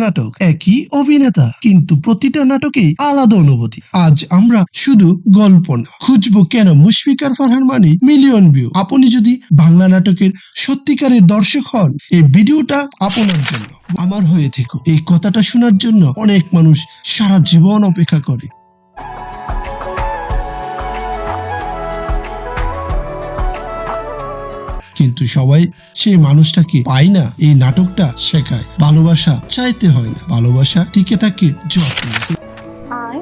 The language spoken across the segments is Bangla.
নাটক একই অভিনেতা কিন্তু প্রতিটা নাটকেই আলাদা অনুভূতি। আজ আমরা শুধু গল্প না খুঁজবো কেন মুশফিক আর ফারহান মানে মিলিয়ন ভিউ। আপনি যদি বাংলা নাটকের সত্যিকারের দর্শক হন, এই ভিডিওটা আপনার জন্য। আমার হয়ে থেকো, এই কথাটা শোনার জন্য অনেক মানুষ সারা জীবন অপেক্ষা করে, কিন্তু সবাই সেই মানুষটাকে পায় না। এই নাটকটা শেখায় ভালোবাসা চাইতে হয় না, ভালোবাসা টিকে থাকে যত্ন। I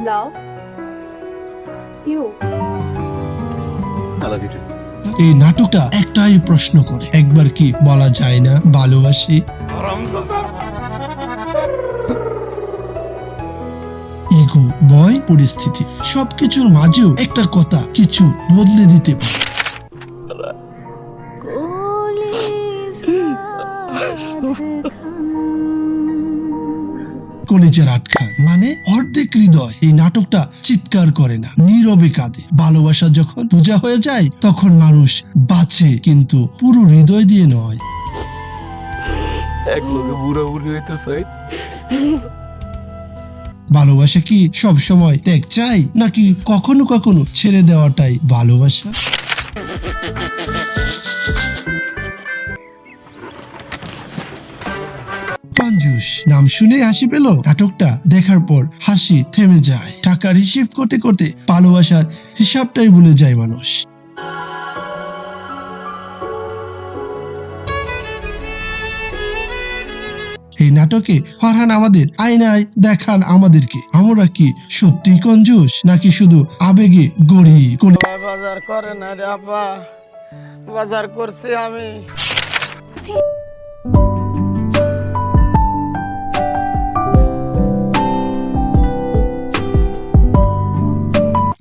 love you. I love you too. এই নাটকটা একটাই প্রশ্ন করে, একবার কি বলা যায় না ভালোবাসি? ইগো, ভয়, পরিস্থিতি সবকিছুর মাঝেও একটা কথা কিছু বদলে দিতে পারে। কলেজের আটখান মানে অর্ধেক হৃদয়। এই নাটকটা চিৎকার করে না, নীরবে কাঁদে। ভালোবাসা যখন পূজা হয়ে যায় তখন মানুষ বাঁচে, কিন্তু পুরো হৃদয় দিয়ে নয়। এক লোকে বুড়া বুড়ি হইতে চাই। ভালোবাসা কি সব সময় ত্যাগ চাই, নাকি কখনো কখনো ছেড়ে দেওয়াটাই ভালোবাসা? কঞ্জুস নাম শুনে হাসি পেল। নাটকটা দেখার পর হাসি থেমে যায়। টাকার হিসেব করতে করতে ভালোবাসার হিসাবটাই ভুলে যায় মানুষ। এই নাটকে ফারহান আমাদের আয়নায় দেখান আমাদেরকে, আমরা কি সত্যি কঞ্জুস নাকি শুধু আবেগে গড়ি। বাজার করে না রে আপা, বাজার করছি আমি।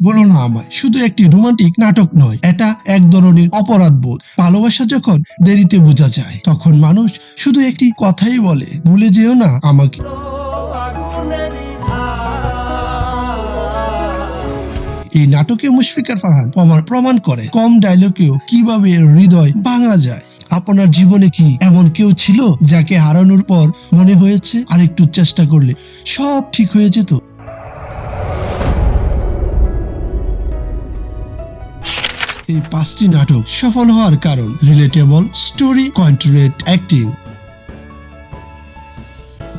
বলো না আমায় শুধু একটি রোমান্টিক নাটক নয়, এটা এক ধরনের অপরাধ বোধ। ভালোবাসা যখন দেরিতে বোঝা যায় তখন মানুষ শুধু একটি কথাই বলে, ভুলে যেও না আমাকে। এই নাটকে মুশফিক আর ফারহান প্রমাণ করে কম ডায়লগেও কিভাবে হৃদয় ভাঙা যায়। আপনার জীবনে কি এমন কেউ ছিল যাকে হারানোর পর মনে হয়েছে আর একটু চেষ্টা করলে সব ঠিক হয়ে যেত? এই 5টি নাটক সফল হওয়ার কারণ relatable story, controlled acting,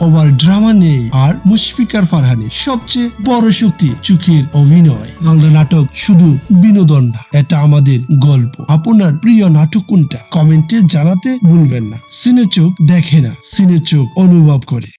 over drama নেই, আর মুশফিক আর ফারহানের সবচেয়ে বড় শক্তি চোখের অভিনয়। বাংলা নাটক শুধু বিনোদন না, এটা আমাদের গল্প। আপনার প্রিয় নাটক কোনটা কমেন্টে জানাতে ভুলবেন না। সিনে চোখ দেখে না, সিনে চোখ অনুভব করে।